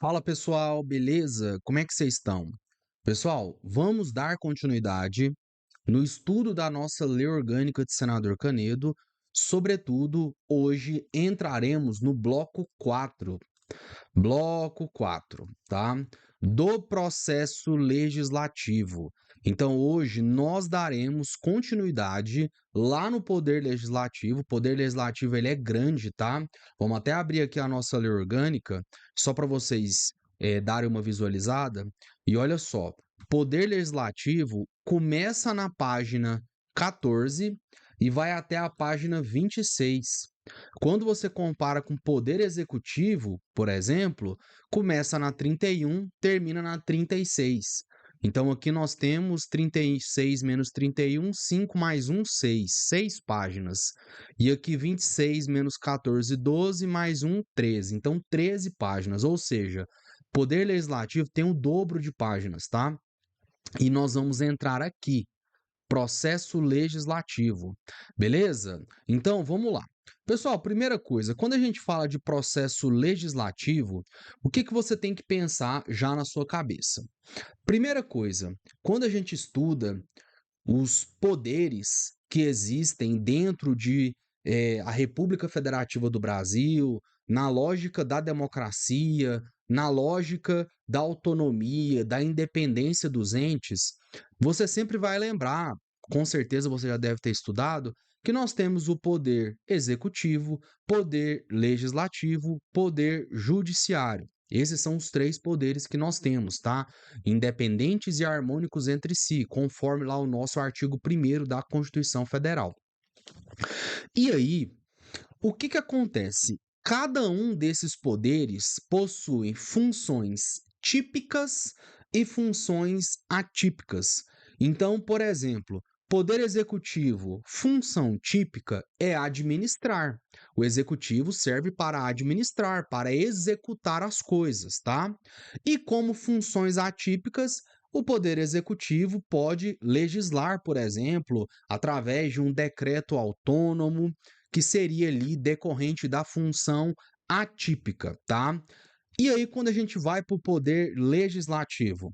Fala pessoal, beleza? Como é que vocês estão? Pessoal, vamos dar continuidade no estudo da nossa Lei Orgânica de Senador Canedo. Sobretudo, hoje entraremos no bloco 4, tá? Do processo legislativo. Então, hoje nós daremos continuidade lá no Poder Legislativo. O Poder Legislativo ele é grande, tá? Vamos até abrir aqui a nossa lei orgânica, só para vocês darem uma visualizada. E olha só, Poder Legislativo começa na página 14 e vai até a página 26. Quando você compara com Poder Executivo, por exemplo, começa na 31, termina na 36. Então aqui nós temos 36 menos 31, 5 mais 1, 6. 6 páginas. E aqui 26 menos 14, 12 mais 1, 13. Então 13 páginas, ou seja, Poder Legislativo tem o dobro de páginas, tá? E nós vamos entrar aqui, processo legislativo, beleza? Então vamos lá. Pessoal, primeira coisa, quando a gente fala de processo legislativo, o que você tem que pensar já na sua cabeça? Primeira coisa, quando a gente estuda os poderes que existem dentro de a República Federativa do Brasil, na lógica da democracia, na lógica da autonomia, da independência dos entes, você sempre vai lembrar, com certeza você já deve ter estudado, que nós temos o poder executivo, poder legislativo, poder judiciário. Esses são os três poderes que nós temos, tá? Independentes e harmônicos entre si, conforme lá o nosso artigo 1º da Constituição Federal. E aí, o que acontece? Cada um desses poderes possui funções típicas e funções atípicas. Então, por exemplo, poder executivo, função típica é administrar. O executivo serve para administrar, para executar as coisas, tá? E como funções atípicas, o poder executivo pode legislar, por exemplo, através de um decreto autônomo, que seria ali decorrente da função atípica, tá? E aí, quando a gente vai para o poder legislativo,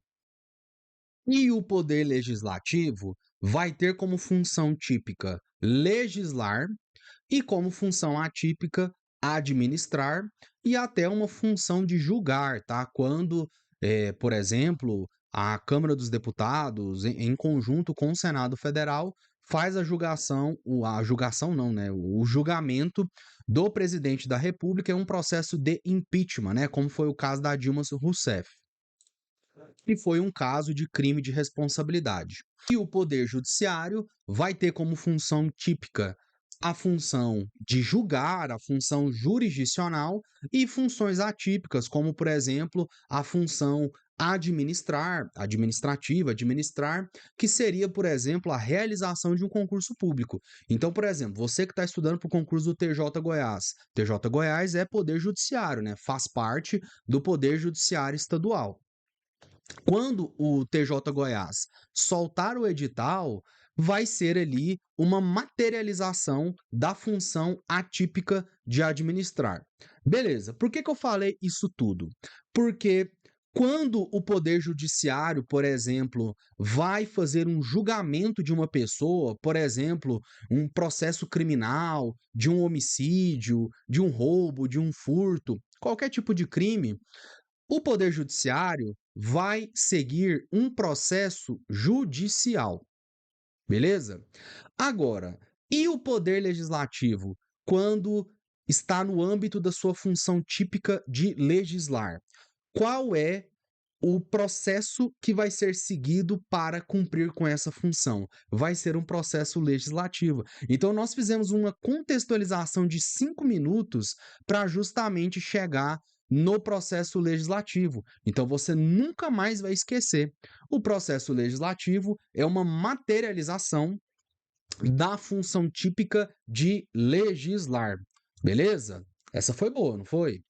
e o poder legislativo vai ter como função típica legislar e como função atípica administrar e até uma função de julgar, tá? Quando, por exemplo, a Câmara dos Deputados, em conjunto com o Senado Federal, faz a julgação não, né? O julgamento do presidente da República é um processo de impeachment, né? Como foi o caso da Dilma Rousseff, que foi um caso de crime de responsabilidade. E o Poder Judiciário vai ter como função típica a função de julgar, a função jurisdicional e funções atípicas, como, por exemplo, a função administrar, que seria, por exemplo, a realização de um concurso público. Então, por exemplo, você que está estudando para o concurso do TJ Goiás. TJ Goiás é Poder Judiciário, né? Faz parte do Poder Judiciário Estadual. Quando o TJ Goiás soltar o edital, vai ser ali uma materialização da função atípica de administrar. Beleza, por que eu falei isso tudo? Porque quando o Poder Judiciário, por exemplo, vai fazer um julgamento de uma pessoa, por exemplo, um processo criminal, de um homicídio, de um roubo, de um furto, qualquer tipo de crime, o Poder Judiciário vai seguir um processo judicial, beleza? Agora, e o Poder Legislativo, quando está no âmbito da sua função típica de legislar? Qual é o processo que vai ser seguido para cumprir com essa função? Vai ser um processo legislativo. Então, nós fizemos uma contextualização de 5 minutos para justamente chegar no processo legislativo. Então, você nunca mais vai esquecer. O processo legislativo é uma materialização da função típica de legislar. Beleza? Essa foi boa, não foi?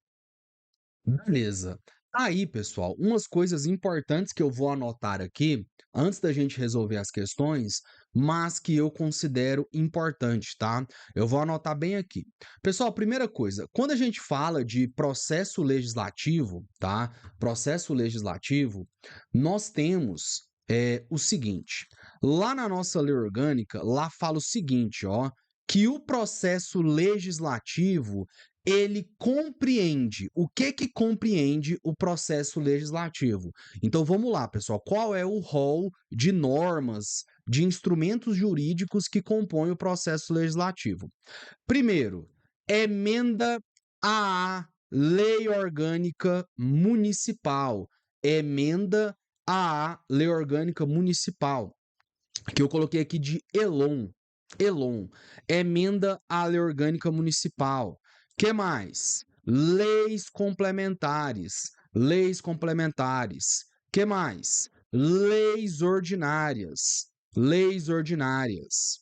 Beleza. Aí, pessoal, umas coisas importantes que eu vou anotar aqui, antes da gente resolver as questões, mas que eu considero importante, tá? Eu vou anotar bem aqui. Pessoal, primeira coisa, quando a gente fala de processo legislativo, tá? Processo legislativo, nós temos o seguinte: lá na nossa lei orgânica, lá fala o seguinte, ó, que o processo legislativo ele compreende. O que que compreende o processo legislativo? Então vamos lá, pessoal. Qual é o rol de normas, de instrumentos jurídicos que compõem o processo legislativo? Primeiro, emenda à Lei Orgânica Municipal. Emenda à Lei Orgânica Municipal, que eu coloquei aqui de ELOM. ELOM, emenda à lei orgânica municipal. Que mais? Leis complementares. Leis complementares. Que mais? Leis ordinárias. Leis ordinárias.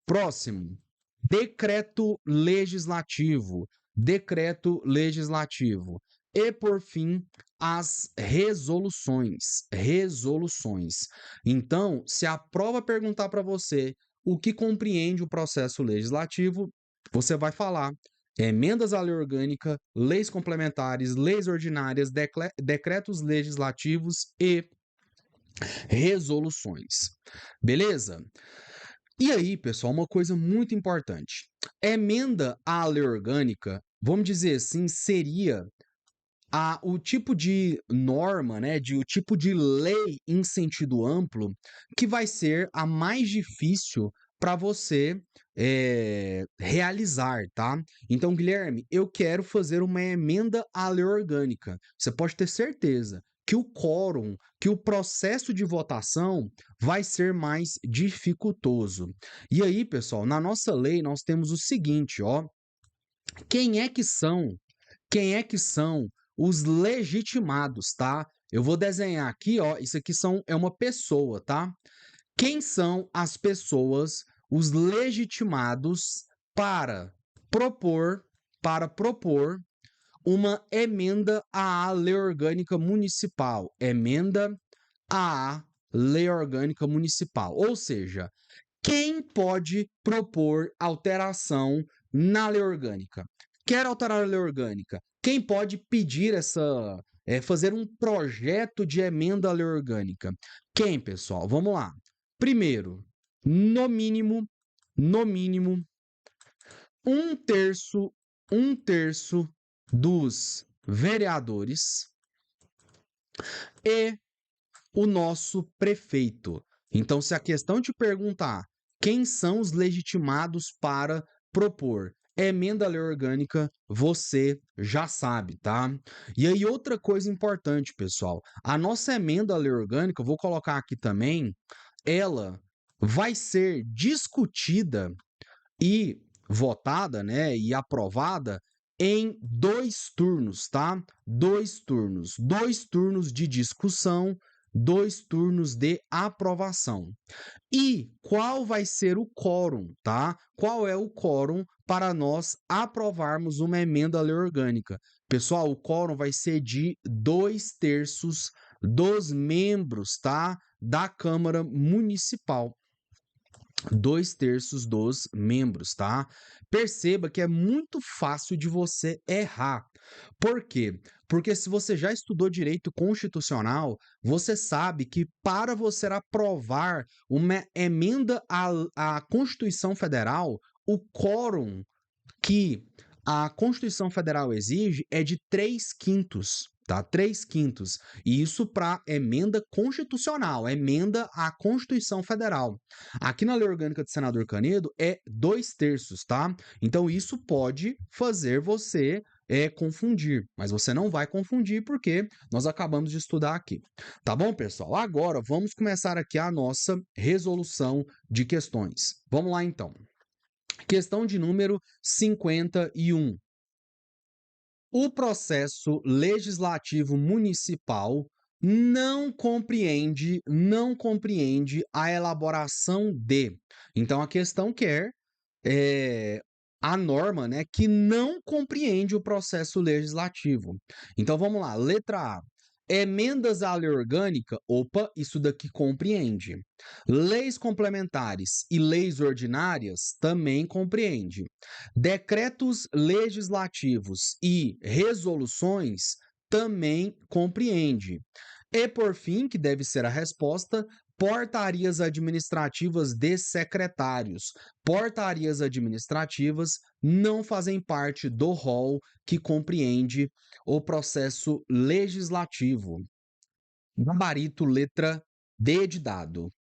Próximo. Decreto legislativo. Decreto legislativo. E, por fim, as resoluções. Resoluções. Então, se a prova perguntar para você o que compreende o processo legislativo, você vai falar emendas à lei orgânica, leis complementares, leis ordinárias, decretos legislativos e resoluções. Beleza? E aí, pessoal, uma coisa muito importante. Emenda à lei orgânica, vamos dizer assim, seria o tipo de norma, né, o tipo de lei em sentido amplo que vai ser a mais difícil para você realizar, tá? Então, Guilherme, eu quero fazer uma emenda à lei orgânica. Você pode ter certeza que o quórum, que o processo de votação vai ser mais dificultoso. E aí, pessoal, na nossa lei nós temos o seguinte, ó, quem é que são quem é que são os legitimados, tá? Eu vou desenhar aqui, ó, isso aqui é uma pessoa, tá? Quem são as pessoas, os legitimados para propor, para propor uma emenda à lei orgânica municipal? Emenda à lei orgânica municipal. Ou seja, quem pode propor alteração na lei orgânica? Quer alterar a lei orgânica? Quem pode pedir fazer um projeto de emenda à lei orgânica? Quem, pessoal? Vamos lá. Primeiro, no mínimo, um terço, um terço dos vereadores e o nosso prefeito. Então, se a questão te perguntar quem são os legitimados para propor emenda à lei orgânica, você já sabe, tá? E aí, outra coisa importante, pessoal, a nossa emenda à lei orgânica, eu vou colocar aqui também, ela vai ser discutida e votada, né, e aprovada em 2 turnos, tá? 2 turnos. 2 turnos de discussão, 2 turnos de aprovação. E qual vai ser o quórum, tá? Qual é o quórum para nós aprovarmos uma emenda à lei orgânica? Pessoal, o quórum vai ser de 2 terços dos membros, tá? Da Câmara Municipal. 2 terços dos membros, tá? Perceba que é muito fácil de você errar. Por quê? Porque se você já estudou direito constitucional, você sabe que para você aprovar uma emenda à Constituição Federal, o quórum que a Constituição Federal exige é de 3/5, tá? 3/5. E isso para emenda constitucional, emenda à Constituição Federal. Aqui na Lei Orgânica do Senador Canedo é 2 terços, tá? Então isso pode fazer você confundir, mas você não vai confundir porque nós acabamos de estudar aqui. Tá bom, pessoal? Agora vamos começar aqui a nossa resolução de questões. Vamos lá então. Questão de número 51. O processo legislativo municipal não compreende a elaboração de. Então a questão quer a norma, né, que não compreende o processo legislativo. Então vamos lá, letra A. Emendas à lei orgânica, opa, isso daqui compreende. Leis complementares e leis ordinárias também compreende. Decretos legislativos e resoluções também compreende. E por fim, que deve ser a resposta, portarias administrativas de secretários. Portarias administrativas não fazem parte do rol que compreende o processo legislativo. Gabarito letra D de dado.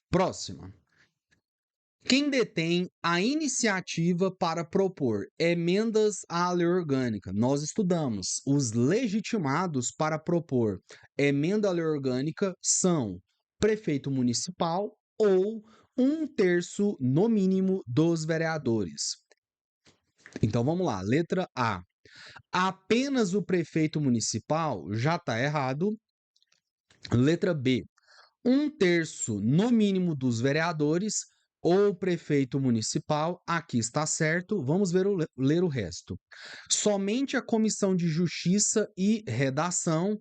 Próxima. Quem detém a iniciativa para propor emendas à lei orgânica? Nós estudamos. Os legitimados para propor emenda à lei orgânica são prefeito municipal ou 1/3, no mínimo, dos vereadores. Então vamos lá, letra A. Apenas o prefeito municipal já está errado. Letra B. 1/3, no mínimo, dos vereadores ou prefeito municipal, aqui está certo. Vamos ler o resto. Somente a Comissão de Justiça e Redação,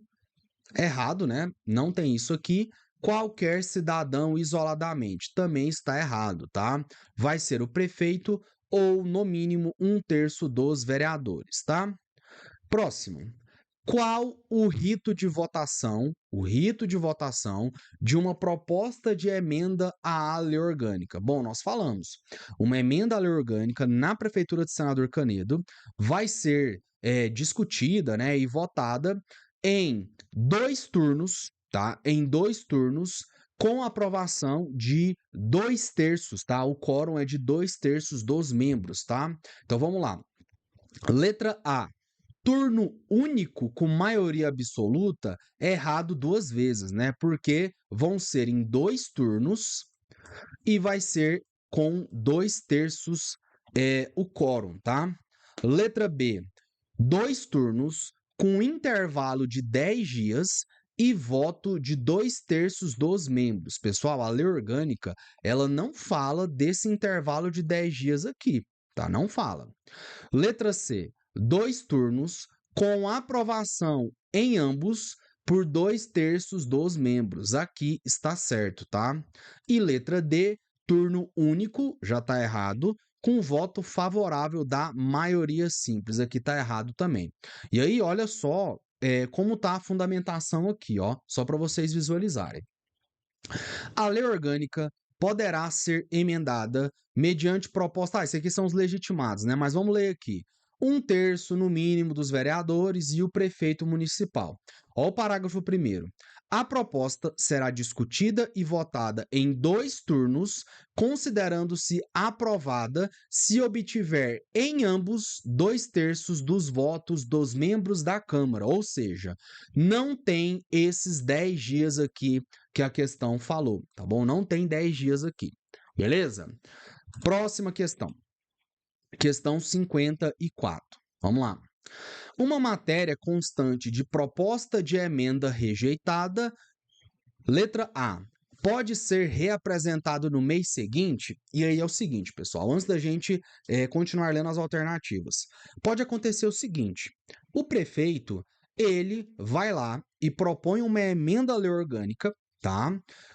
errado, né? Não tem isso aqui. Qualquer cidadão isoladamente, também está errado, tá? Vai ser o prefeito ou, no mínimo, 1/3 dos vereadores, tá? Próximo. Qual o rito de votação, de uma proposta de emenda à lei orgânica? Bom, nós falamos, uma emenda à lei orgânica na Prefeitura de Senador Canedo vai ser discutida, né, e votada em 2 turnos, tá? Em 2 turnos, com aprovação de 2/3, tá? O quórum é de 2/3 dos membros, tá? Então vamos lá. Letra A. Turno único com maioria absoluta é errado 2 vezes, né? Porque vão ser em 2 turnos e vai ser com 2/3 o quórum, tá? Letra B. 2 turnos com intervalo de 10 dias e voto de 2/3 dos membros. Pessoal, a lei orgânica, ela não fala desse intervalo de 10 dias aqui, tá? Não fala. Letra C. 2 turnos com aprovação em ambos por 2/3 dos membros. Aqui está certo, tá? E letra D. Turno único, já está errado, com voto favorável da maioria simples. Aqui está errado também. E aí, olha só como está a fundamentação aqui, ó, só para vocês visualizarem. A lei orgânica poderá ser emendada mediante proposta. Esses aqui são os legitimados, né? Mas vamos ler aqui. 1/3, no mínimo, dos vereadores e o prefeito municipal. Olha o parágrafo 1º. A proposta será discutida e votada em 2 turnos, considerando-se aprovada se obtiver em ambos 2/3 dos votos dos membros da Câmara. Ou seja, não tem esses 10 dias aqui que a questão falou, tá bom? Não tem 10 dias aqui, beleza? Próxima questão. Questão 54. Vamos lá. Uma matéria constante de proposta de emenda rejeitada, letra A, pode ser reapresentado no mês seguinte? E aí é o seguinte, pessoal, antes da gente continuar lendo as alternativas. Pode acontecer o seguinte, o prefeito, ele vai lá e propõe uma emenda à lei orgânica, tá?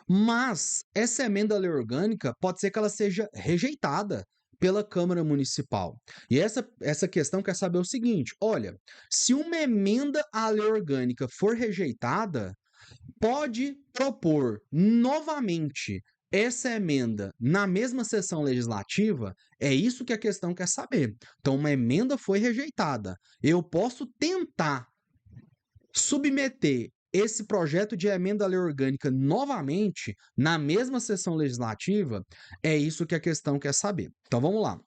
Mas essa emenda à lei orgânica pode ser que ela seja rejeitada pela Câmara Municipal. E essa questão quer saber o seguinte, olha, se uma emenda à lei orgânica for rejeitada, pode propor novamente essa emenda na mesma sessão legislativa? É isso que a questão quer saber. Então, uma emenda foi rejeitada. Eu posso tentar submeter esse projeto de emenda à lei orgânica novamente na mesma sessão legislativa? É isso que a questão quer saber. Então, vamos lá.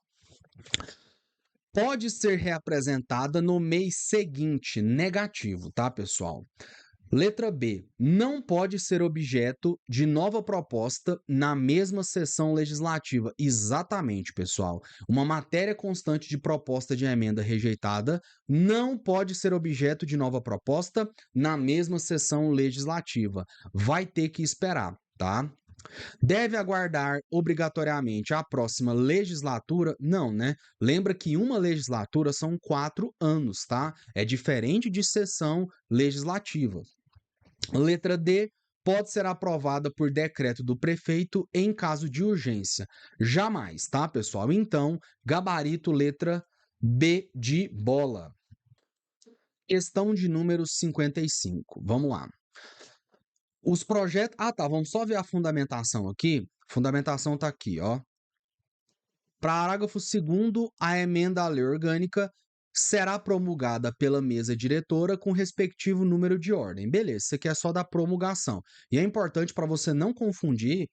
Pode ser reapresentada no mês seguinte, negativo, tá, pessoal? Letra B. Não pode ser objeto de nova proposta na mesma sessão legislativa. Exatamente, pessoal. Uma matéria constante de proposta de emenda rejeitada não pode ser objeto de nova proposta na mesma sessão legislativa. Vai ter que esperar, tá? Deve aguardar obrigatoriamente a próxima legislatura? Não, né? Lembra que uma legislatura são 4 anos, tá? É diferente de sessão legislativa. Letra D. Pode ser aprovada por decreto do prefeito em caso de urgência. Jamais, tá, pessoal? Então, gabarito letra B de bola. Questão de número 55. Vamos lá. Os projetos. Ah, tá. Vamos só ver a fundamentação aqui. Fundamentação tá aqui, ó. Parágrafo 2º, a emenda à lei orgânica será promulgada pela mesa diretora com respectivo número de ordem. Beleza, isso aqui é só da promulgação. E é importante para você não confundir,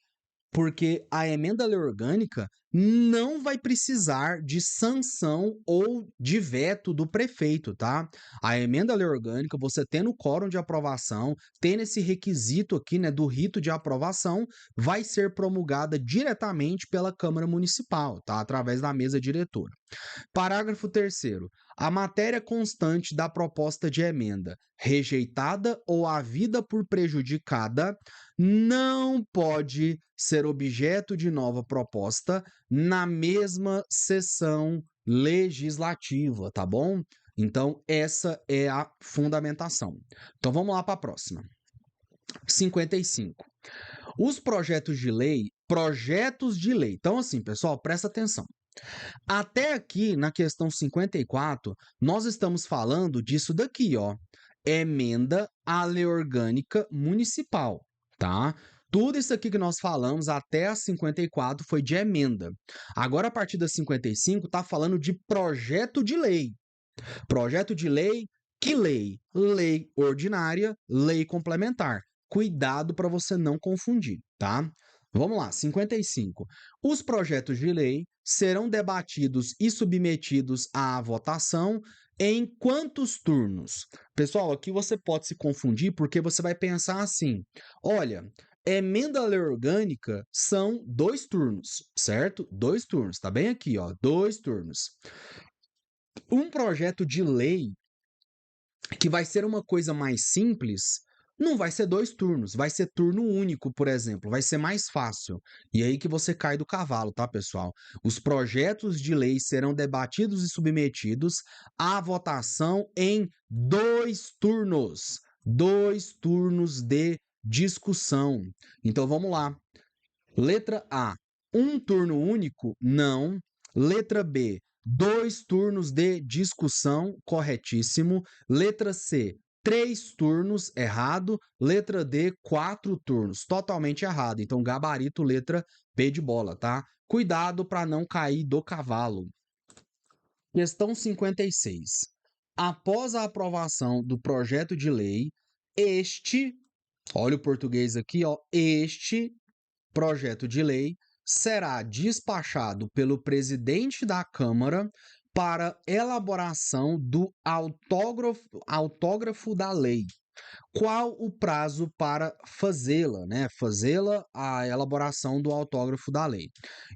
porque a emenda à lei orgânica não vai precisar de sanção ou de veto do prefeito, tá? A emenda à lei orgânica, você tendo o quórum de aprovação, tendo esse requisito aqui, né, do rito de aprovação, vai ser promulgada diretamente pela Câmara Municipal, tá? Através da mesa diretora. Parágrafo 3º. A matéria constante da proposta de emenda, rejeitada ou havida por prejudicada, não pode ser objeto de nova proposta na mesma sessão legislativa, tá bom? Então, essa é a fundamentação. Então, vamos lá para a próxima. 55. Os projetos de lei. Então, assim, pessoal, presta atenção. Até aqui, na questão 54, nós estamos falando disso daqui, ó. Emenda à lei orgânica municipal, tá? Tudo isso aqui que nós falamos até a 54 foi de emenda. Agora, a partir da 55, tá falando de projeto de lei. Projeto de lei, que lei? Lei ordinária, lei complementar. Cuidado para você não confundir, tá? Vamos lá, 55. Os projetos de lei serão debatidos e submetidos à votação em quantos turnos? Pessoal, aqui você pode se confundir porque você vai pensar assim: olha, emenda à lei orgânica são 2 turnos, certo? 2 turnos, tá bem aqui, ó, 2 turnos. Um projeto de lei que vai ser uma coisa mais simples, não vai ser 2 turnos, vai ser turno único, por exemplo, vai ser mais fácil. E aí que você cai do cavalo, tá, pessoal? Os projetos de lei serão debatidos e submetidos à votação em 2 turnos. 2 turnos de discussão. Então vamos lá. Letra A, um turno único? Não. Letra B, 2 turnos de discussão? Corretíssimo. Letra C, 3 turnos? Errado. Letra D, 4 turnos? Totalmente errado. Então, gabarito, letra B de bola, tá? Cuidado para não cair do cavalo. Questão 56. Após a aprovação do projeto de lei, olha o português aqui, ó, este projeto de lei será despachado pelo presidente da Câmara para elaboração do autógrafo da lei. Qual o prazo para fazê-la, né? Fazê-la a elaboração do autógrafo da lei.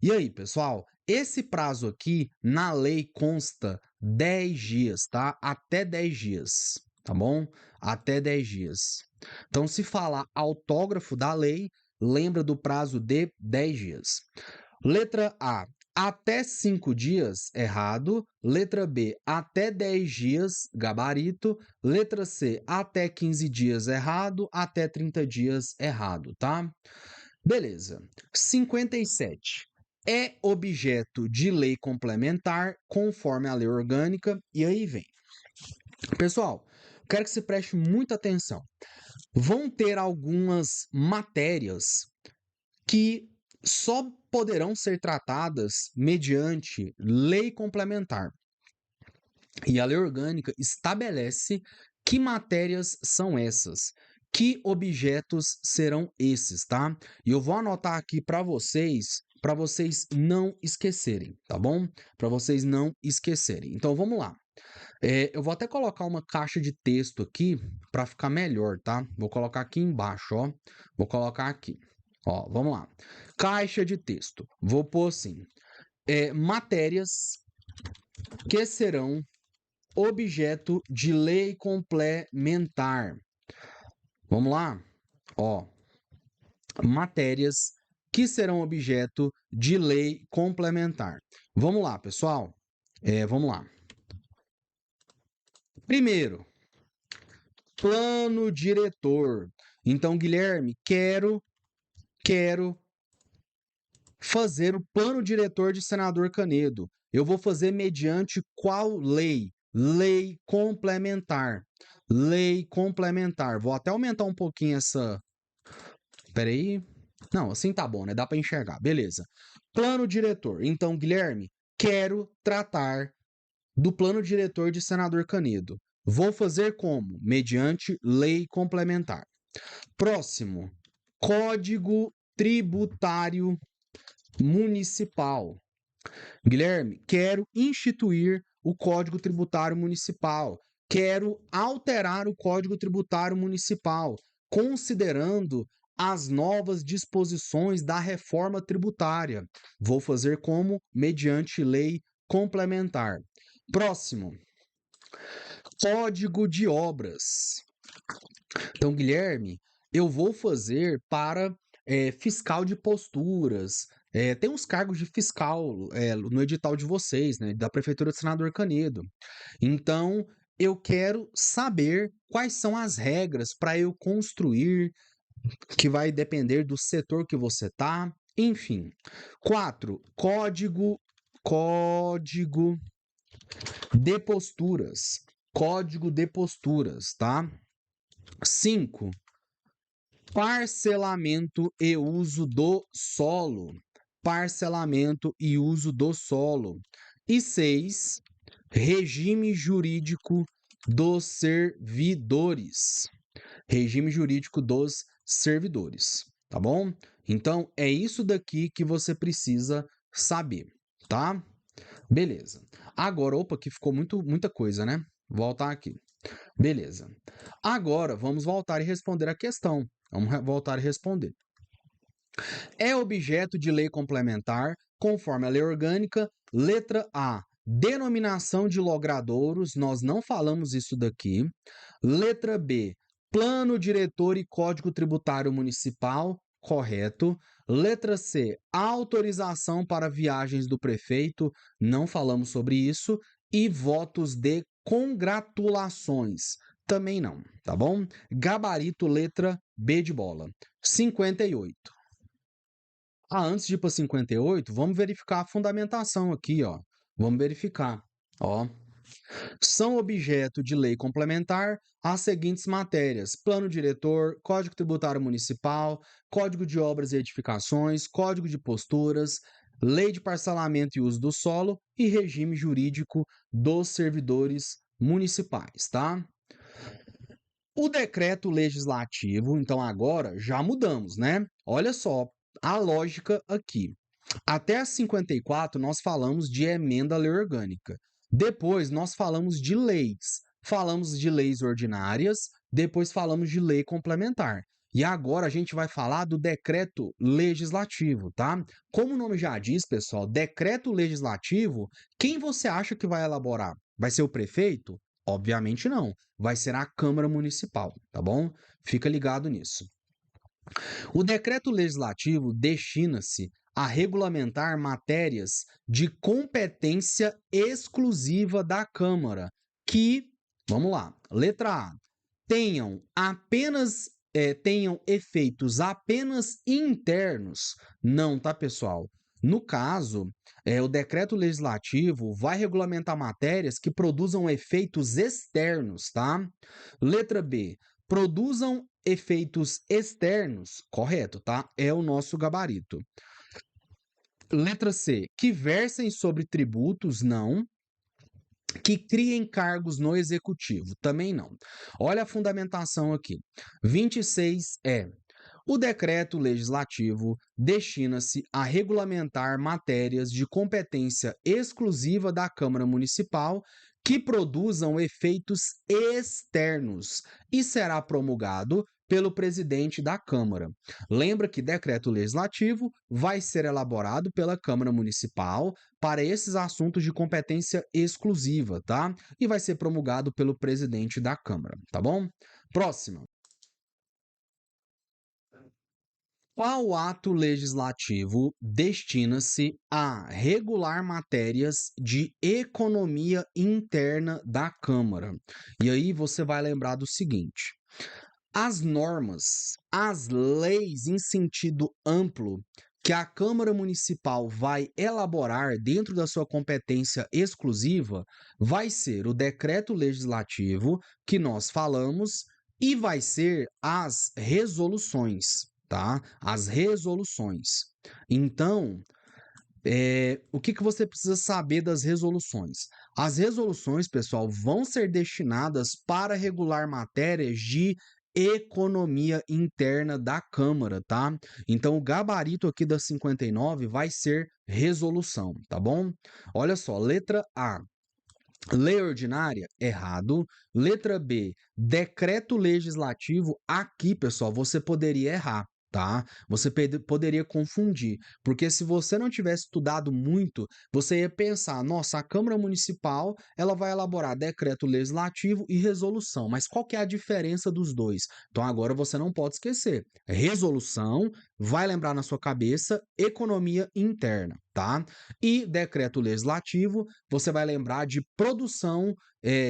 E aí, pessoal, esse prazo aqui na lei consta 10 dias, tá? Até 10 dias, tá bom? Até 10 dias. Então, se falar autógrafo da lei, lembra do prazo de 10 dias. Letra A, até 5 dias, errado. Letra B, até 10 dias, gabarito. Letra C, até 15 dias, errado. Até 30 dias, errado, tá? Beleza. 57. É objeto de lei complementar, conforme a lei orgânica. E aí vem. Pessoal, quero que você preste muita atenção. Vão ter algumas matérias que só poderão ser tratadas mediante lei complementar. E a lei orgânica estabelece que matérias são essas, que objetos serão esses, tá? E eu vou anotar aqui para vocês não esquecerem, tá bom? Para vocês não esquecerem. Então vamos lá. Eu vou até colocar uma caixa de texto aqui para ficar melhor, tá? Vou colocar aqui embaixo, ó. Vou colocar aqui. Ó, vamos lá. Caixa de texto. Vou pôr assim: matérias que serão objeto de lei complementar. Vamos lá? Ó, matérias que serão objeto de lei complementar. Vamos lá, pessoal. Vamos lá. Primeiro, plano diretor. Então, Guilherme, quero fazer o plano diretor de Senador Canedo. Eu vou fazer mediante qual lei? Lei complementar. Lei complementar. Vou até aumentar um pouquinho essa. Espera aí. Não, assim tá bom, né? Dá para enxergar. Beleza. Plano diretor. Então, Guilherme, quero tratar do plano diretor de Senador Canedo. Vou fazer como? Mediante lei complementar. Próximo. Código Tributário Municipal. Guilherme, quero instituir o Código Tributário Municipal. Quero alterar o Código Tributário Municipal, considerando as novas disposições da reforma tributária. Vou fazer como? Mediante lei complementar. Próximo. Código de Obras. Então, Guilherme, eu vou fazer para fiscal de posturas. Tem uns cargos de fiscal no edital de vocês, né? Da Prefeitura de Senador Canedo. Então, eu quero saber quais são as regras para eu construir, que vai depender do setor que você tá. Enfim. 4. Código de posturas. Código de posturas, tá? 5. Parcelamento e uso do solo. Parcelamento e uso do solo. E 6. Regime jurídico dos servidores. Regime jurídico dos servidores, tá bom? Então, é isso daqui que você precisa saber, tá? Beleza. Agora, opa, aqui ficou muita coisa, né? Voltar aqui. Beleza. Agora, vamos voltar e responder a questão. Vamos voltar e responder. É objeto de lei complementar, conforme a lei orgânica, letra A, denominação de logradouros, nós não falamos isso daqui. Letra B, plano diretor e código tributário municipal, correto. Letra C, autorização para viagens do prefeito, não falamos sobre isso. E votos de congratulações, também não, tá bom? Gabarito, letra B de bola. 58. Antes de ir para 58, vamos verificar a fundamentação aqui, ó. Vamos verificar, ó. São objeto de lei complementar as seguintes matérias: plano diretor, Código Tributário Municipal, Código de Obras e Edificações, Código de Posturas, Lei de Parcelamento e Uso do Solo e Regime Jurídico dos Servidores Municipais, tá? O decreto legislativo, então agora já mudamos, né? Olha só a lógica aqui. Até a 54 nós falamos de emenda à lei orgânica. Depois nós falamos de leis. Falamos de leis ordinárias, depois falamos de lei complementar. E agora a gente vai falar do decreto legislativo, tá? Como o nome já diz, pessoal, decreto legislativo, quem você acha que vai elaborar? Vai ser o prefeito? Obviamente não. Vai ser a Câmara Municipal, tá bom? Fica ligado nisso. O decreto legislativo destina-se a regulamentar matérias de competência exclusiva da Câmara que, vamos lá, letra A, tenham efeitos apenas internos. Não, tá, pessoal? No caso, o decreto legislativo vai regulamentar matérias que produzam efeitos externos, tá? Letra B, produzam efeitos externos, correto, tá? É o nosso gabarito. Letra C, que versem sobre tributos, não. Que criem cargos no executivo, também não. Olha a fundamentação aqui. 26 é: o decreto legislativo destina-se a regulamentar matérias de competência exclusiva da Câmara Municipal que produzam efeitos externos e será promulgado pelo presidente da Câmara. Lembra que decreto legislativo vai ser elaborado pela Câmara Municipal para esses assuntos de competência exclusiva, tá? E vai ser promulgado pelo presidente da Câmara, tá bom? Próxima. Qual ato legislativo destina-se a regular matérias de economia interna da Câmara? E aí você vai lembrar do seguinte: as normas, as leis em sentido amplo que a Câmara Municipal vai elaborar dentro da sua competência exclusiva vai ser o decreto legislativo que nós falamos e vai ser as resoluções, tá? As resoluções. Então, o que você precisa saber das resoluções? As resoluções, pessoal, vão ser destinadas para regular matérias de economia interna da Câmara, tá? Então, o gabarito aqui da 59 vai ser resolução, tá bom? Olha só, letra A. Lei ordinária, errado. Letra B, decreto legislativo. Aqui, pessoal, você poderia errar, tá? Você poderia confundir, porque se você não tivesse estudado muito, você ia pensar, nossa, a Câmara Municipal, ela vai elaborar decreto legislativo e resolução, mas qual que é a diferença dos dois? Então agora você não pode esquecer. Resolução, vai lembrar na sua cabeça, economia interna, tá? E decreto legislativo, você vai lembrar de produção,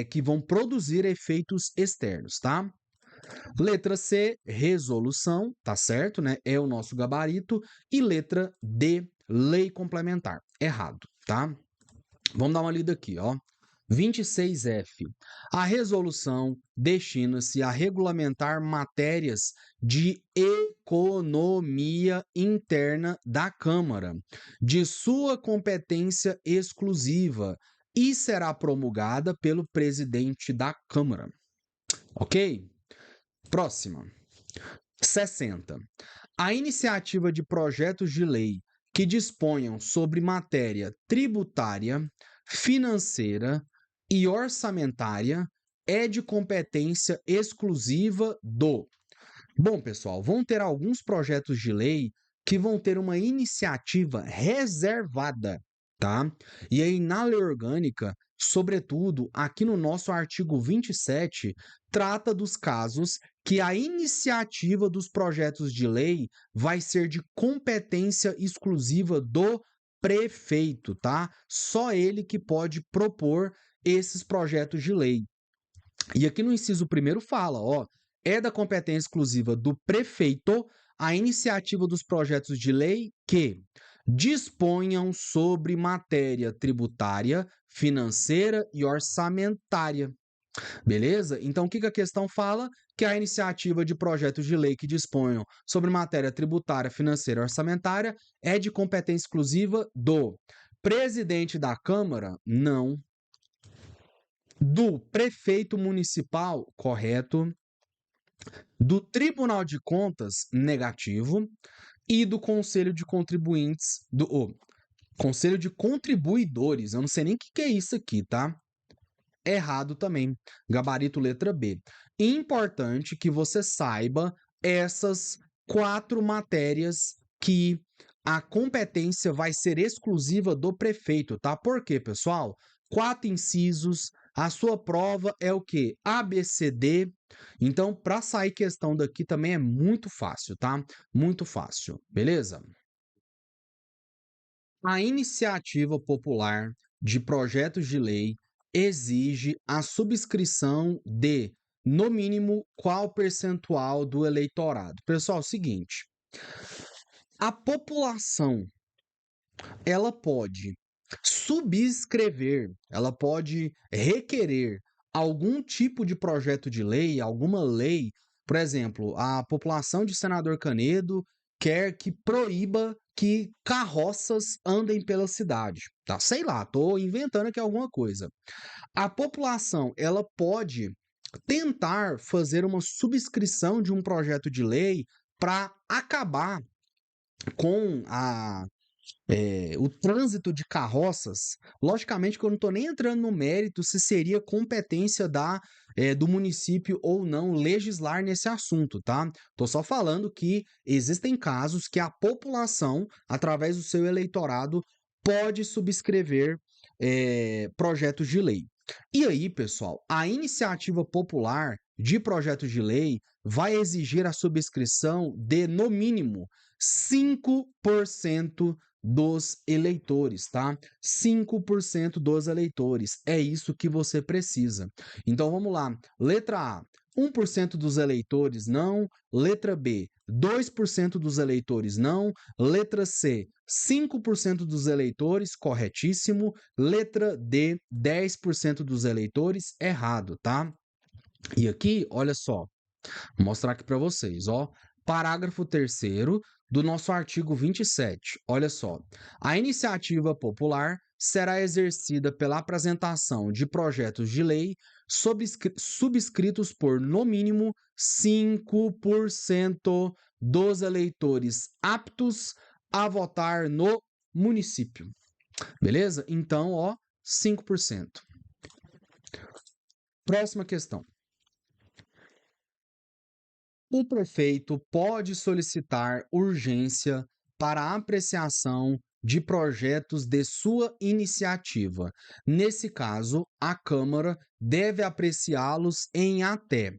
que vão produzir efeitos externos, tá? Letra C, resolução, tá certo, né? É o nosso gabarito. E letra D, lei complementar. Errado, tá? Vamos dar uma lida aqui, ó. 26F. A resolução destina-se a regulamentar matérias de economia interna da Câmara, de sua competência exclusiva, e será promulgada pelo presidente da Câmara. Ok? Próxima. 60. A iniciativa de projetos de lei que disponham sobre matéria tributária, financeira e orçamentária é de competência exclusiva do. Bom, pessoal, vão ter alguns projetos de lei que vão ter uma iniciativa reservada, tá? E aí, na lei orgânica, sobretudo aqui no nosso artigo 27, trata dos casos que a iniciativa dos projetos de lei vai ser de competência exclusiva do prefeito, tá? Só ele que pode propor esses projetos de lei. E aqui no inciso primeiro fala, ó, é da competência exclusiva do prefeito a iniciativa dos projetos de lei que disponham sobre matéria tributária, financeira e orçamentária. Beleza? Então, o que a questão fala? Que a iniciativa de projetos de lei que disponham sobre matéria tributária, financeira e orçamentária é de competência exclusiva do presidente da Câmara? Não. Do prefeito municipal? Correto. Do Tribunal de Contas? Negativo. E do Conselho de Contribuintes, Conselho de Contribuidores, eu não sei nem o que é isso aqui, tá? Errado também. Gabarito letra B. Importante que você saiba essas 4 matérias que a competência vai ser exclusiva do prefeito, tá? Por quê, pessoal? 4 incisos. A sua prova é o quê? ABCD. Então, para sair questão daqui também é muito fácil, tá? Muito fácil. Beleza? A iniciativa popular de projetos de lei exige a subscrição de, no mínimo, qual percentual do eleitorado? Pessoal, é o seguinte, a população, ela pode subscrever, ela pode requerer algum tipo de projeto de lei, alguma lei, por exemplo, a população de Senador Canedo quer que proíba que carroças andem pela cidade, tá? Sei lá, tô inventando aqui alguma coisa. A população, ela pode tentar fazer uma subscrição de um projeto de lei para acabar com o trânsito de carroças. Logicamente que eu não estou nem entrando no mérito se seria competência do município ou não legislar nesse assunto, tá? Estou só falando que existem casos que a população, através do seu eleitorado, pode subscrever projetos de lei. E aí, pessoal, a iniciativa popular de projeto de lei vai exigir a subscrição de, no mínimo, 5% dos eleitores, tá? 5% dos eleitores. É isso que você precisa. Então vamos lá. Letra A, 1% dos eleitores não. Letra B, 2% dos eleitores não. Letra C, 5% dos eleitores, corretíssimo. Letra D, 10% dos eleitores, errado, tá? E aqui, olha só, vou mostrar aqui para vocês, ó. Parágrafo 3º do nosso artigo 27. Olha só. A iniciativa popular será exercida pela apresentação de projetos de lei subscritos por, no mínimo, 5% dos eleitores aptos a votar no município. Beleza? Então, ó, 5%. Próxima questão. O prefeito pode solicitar urgência para a apreciação de projetos de sua iniciativa. Nesse caso, a Câmara deve apreciá-los em até.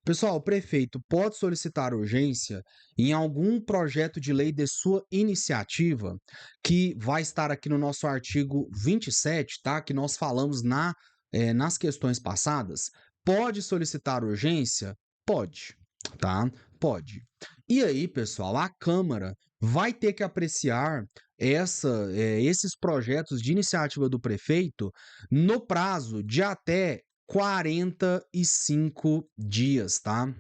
Pessoal, o prefeito pode solicitar urgência em algum projeto de lei de sua iniciativa, que vai estar aqui no nosso artigo 27, tá? Que nós falamos nas questões passadas. Pode solicitar urgência? Pode, tá? Pode. E aí, pessoal, a Câmara vai ter que apreciar esses projetos de iniciativa do prefeito no prazo de até 45 dias, tá?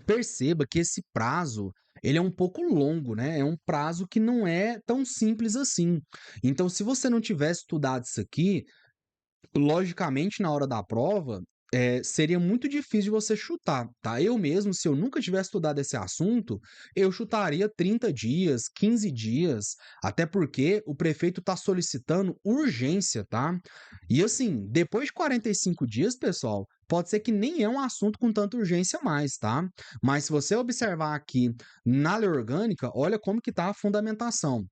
Perceba que esse prazo ele é um pouco longo, né? É um prazo que não é tão simples assim. Então, se você não tivesse estudado isso aqui, logicamente, na hora da prova, seria muito difícil de você chutar, tá? Eu mesmo, se eu nunca tivesse estudado esse assunto, eu chutaria 30 dias, 15 dias, até porque o prefeito está solicitando urgência, tá? E assim, depois de 45 dias, pessoal, pode ser que nem é um assunto com tanta urgência mais, tá? Mas se você observar aqui na lei orgânica, olha como que tá a fundamentação.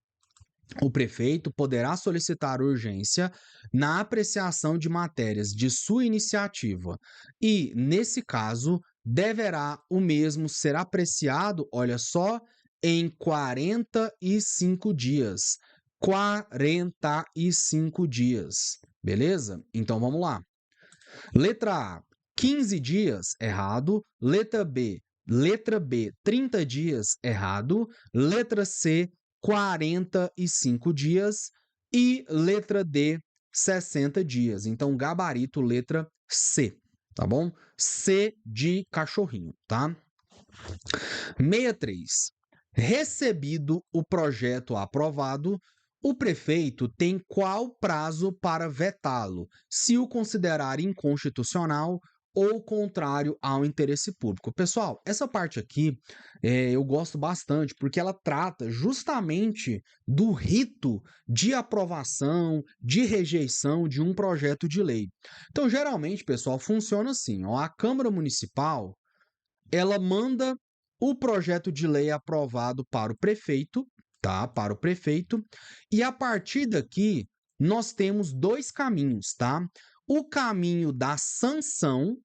O prefeito poderá solicitar urgência na apreciação de matérias de sua iniciativa e, nesse caso, deverá o mesmo ser apreciado, olha só, em 45 dias. 45 dias, beleza? Então vamos lá. Letra A, 15 dias, errado. Letra B, 30 dias, errado. Letra C, 45 dias. E letra D, 60 dias. Então, gabarito, letra C, tá bom? C de cachorrinho, tá? 63. Recebido o projeto aprovado, o prefeito tem qual prazo para vetá-lo, se o considerar inconstitucional ou contrário ao interesse público? Pessoal, essa parte aqui eu gosto bastante porque ela trata justamente do rito de aprovação, de rejeição de um projeto de lei. Então, geralmente, pessoal, funciona assim, ó, a Câmara Municipal ela manda o projeto de lei aprovado para o prefeito, tá? Para o prefeito, e a partir daqui nós temos dois caminhos, tá? O caminho da sanção,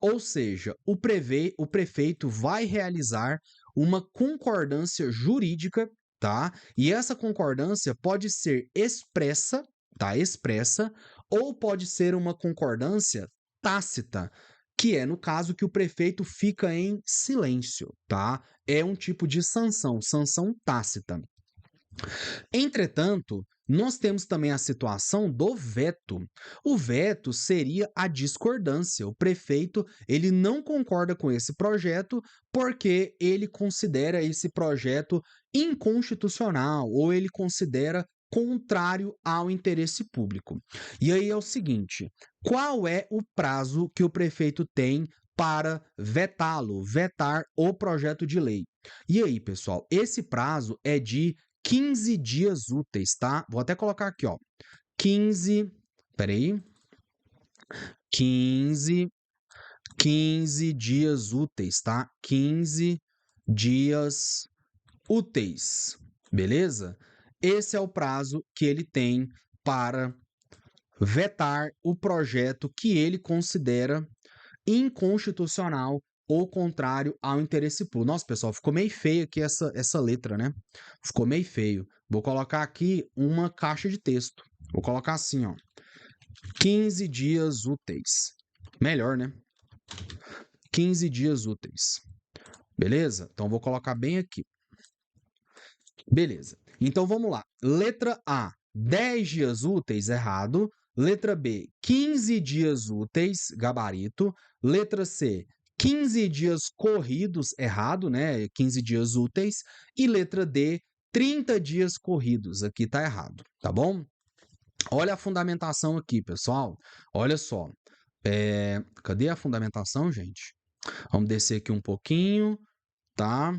ou seja, o prefeito vai realizar uma concordância jurídica, tá? E essa concordância pode ser expressa, tá? Expressa, ou pode ser uma concordância tácita, que é no caso que o prefeito fica em silêncio, tá? É um tipo de sanção, sanção tácita. Entretanto, nós temos também a situação do veto. O veto seria a discordância. O prefeito, ele não concorda com esse projeto porque ele considera esse projeto inconstitucional ou ele considera contrário ao interesse público. E aí é o seguinte, qual é o prazo que o prefeito tem para vetá-lo, vetar o projeto de lei? E aí, pessoal, esse prazo é de 15 dias úteis, tá? Vou até colocar aqui, ó. 15, peraí. 15 dias úteis, tá? 15 dias úteis, beleza? Esse é o prazo que ele tem para vetar o projeto que ele considera inconstitucional ou contrário ao interesse público. Nossa, pessoal, ficou meio feio aqui essa letra, né? Ficou meio feio. Vou colocar aqui uma caixa de texto. Vou colocar assim, ó. 15 dias úteis. Melhor, né? 15 dias úteis. Beleza? Então, vou colocar bem aqui. Beleza. Então, vamos lá. Letra A, 10 dias úteis, errado. Letra B, 15 dias úteis, gabarito. Letra C, 15 dias corridos, errado, né? 15 dias úteis. E letra D, 30 dias corridos. Aqui tá errado, tá bom? Olha a fundamentação aqui, pessoal. Olha só. Cadê a fundamentação, gente? Vamos descer aqui um pouquinho, tá?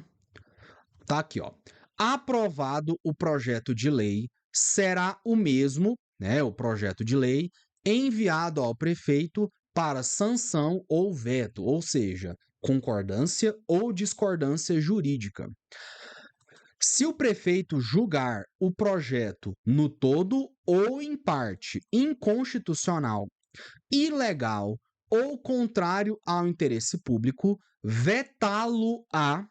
Tá aqui, ó. Aprovado o projeto de lei, será o mesmo, né, o projeto de lei, enviado ao prefeito para sanção ou veto, ou seja, concordância ou discordância jurídica. Se o prefeito julgar o projeto no todo ou em parte inconstitucional, ilegal ou contrário ao interesse público, vetá-lo-á,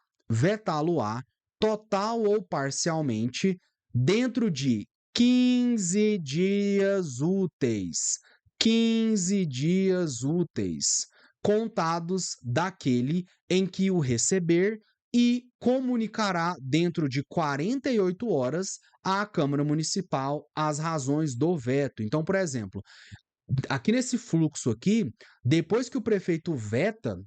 total ou parcialmente, dentro de 15 dias úteis. 15 dias úteis, contados daquele em que o receber e comunicará dentro de 48 horas à Câmara Municipal as razões do veto. Então, por exemplo, aqui nesse fluxo aqui, depois que o prefeito veta,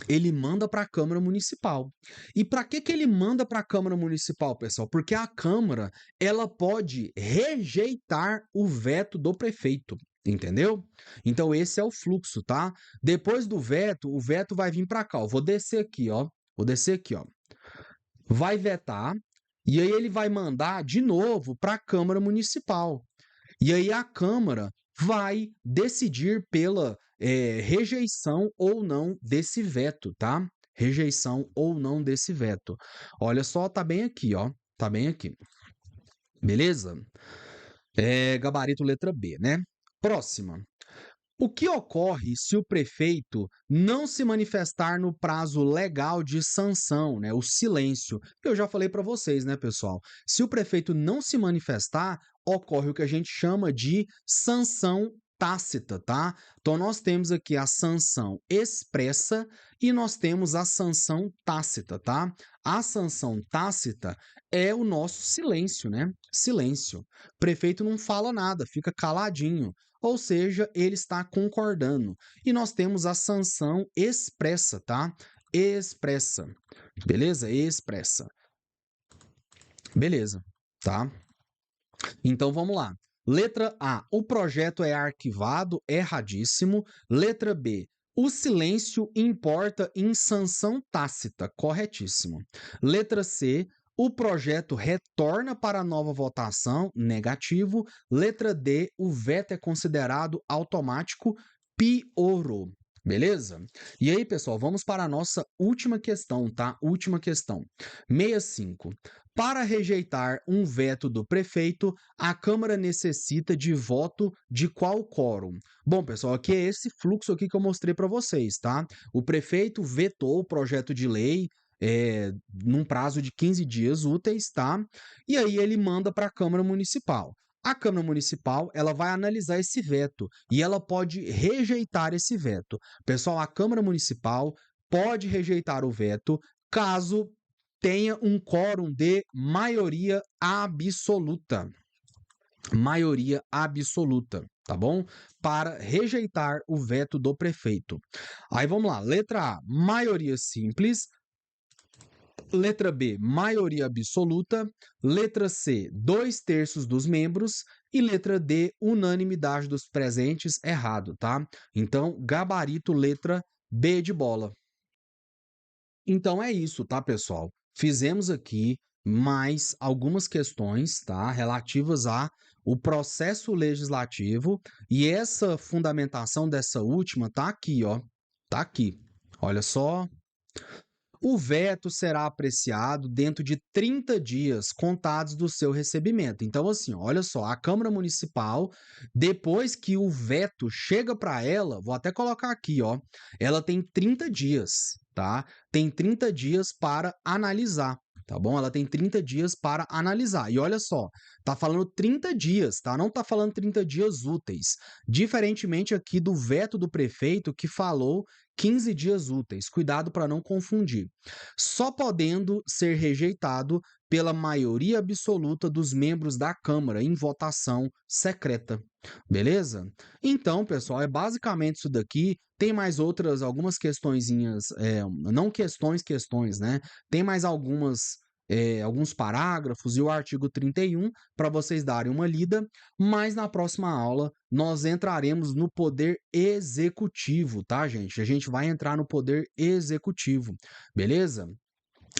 ele manda para a Câmara Municipal. E para que ele manda para a Câmara Municipal, pessoal? Porque a Câmara, ela pode rejeitar o veto do prefeito. Entendeu? Então esse é o fluxo, tá? Depois do veto, o veto vai vir para cá, ó. Vou descer aqui, ó. Vou descer aqui, ó. Vai vetar e aí ele vai mandar de novo para a Câmara Municipal. E aí a Câmara vai decidir pela rejeição ou não desse veto, tá? Rejeição ou não desse veto. Olha só, tá bem aqui, ó. Tá bem aqui. Beleza? Gabarito letra B, né? Próxima. O que ocorre se o prefeito não se manifestar no prazo legal de sanção, né? O silêncio. Eu já falei para vocês, né, pessoal? Se o prefeito não se manifestar, ocorre o que a gente chama de sanção tácita, tá? Então nós temos aqui a sanção expressa e nós temos a sanção tácita, tá? A sanção tácita é o nosso silêncio, né? Silêncio. O prefeito não fala nada, fica caladinho. Ou seja, ele está concordando. E nós temos a sanção expressa, tá? Expressa. Beleza? Expressa. Beleza, tá? Então vamos lá. Letra A, o projeto é arquivado, erradíssimo. Letra B, o silêncio importa em sanção tácita, corretíssimo. Letra C, o projeto retorna para nova votação, negativo. Letra D, o veto é considerado automático, piorou. Beleza? E aí, pessoal, vamos para a nossa última questão, tá? Última questão. 65. Para rejeitar um veto do prefeito, a Câmara necessita de voto de qual quórum? Bom, pessoal, aqui é esse fluxo aqui que eu mostrei para vocês, tá? O prefeito vetou o projeto de lei num prazo de 15 dias úteis, tá? E aí ele manda para a Câmara Municipal. A Câmara Municipal, ela vai analisar esse veto e ela pode rejeitar esse veto. Pessoal, a Câmara Municipal pode rejeitar o veto caso tenha um quórum de maioria absoluta. Maioria absoluta, tá bom? Para rejeitar o veto do prefeito. Aí vamos lá, letra A, maioria simples. Letra B, maioria absoluta. Letra C, 2/3 dos membros. E letra D, unanimidade dos presentes, errado, tá? Então, gabarito letra B de bola. Então é isso, tá, pessoal? Fizemos aqui mais algumas questões, tá, relativas a o processo legislativo e essa fundamentação dessa última tá aqui, ó. Tá aqui. Olha só. O veto será apreciado dentro de 30 dias contados do seu recebimento. Então, assim, olha só, a Câmara Municipal, depois que o veto chega para ela, vou até colocar aqui, ó, ela tem 30 dias, tá? Tem 30 dias para analisar. Tá bom? Ela tem 30 dias para analisar. E olha só, tá falando 30 dias, tá? Não tá falando 30 dias úteis. Diferentemente aqui do veto do prefeito que falou 15 dias úteis. Cuidado para não confundir. Só podendo ser rejeitado pela maioria absoluta dos membros da Câmara em votação secreta. Beleza? Então, pessoal, é basicamente isso daqui. Tem mais outras, algumas questõezinhas, não questões, né? Tem mais alguns parágrafos e o artigo 31 para vocês darem uma lida, mas na próxima aula nós entraremos no poder executivo, tá, gente? A gente vai entrar no poder executivo, beleza?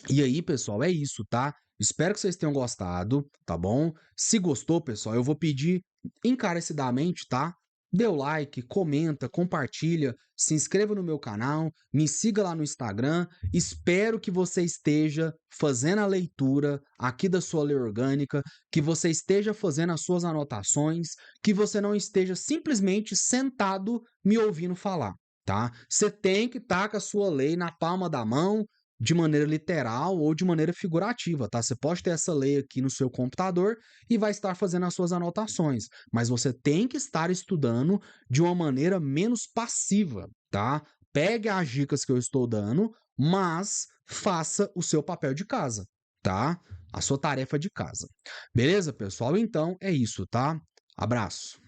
E aí, pessoal, é isso, tá? Espero que vocês tenham gostado, tá bom? Se gostou, pessoal, eu vou pedir encarecidamente, tá? Dê o like, comenta, compartilha, se inscreva no meu canal, me siga lá no Instagram. Espero que você esteja fazendo a leitura aqui da sua lei orgânica, que você esteja fazendo as suas anotações, que você não esteja simplesmente sentado me ouvindo falar, tá? Você tem que estar com a sua lei na palma da mão, de maneira literal ou de maneira figurativa, tá? Você pode ter essa lei aqui no seu computador e vai estar fazendo as suas anotações, mas você tem que estar estudando de uma maneira menos passiva, tá? Pegue as dicas que eu estou dando, mas faça o seu papel de casa, tá? A sua tarefa de casa. Beleza, pessoal? Então é isso, tá? Abraço.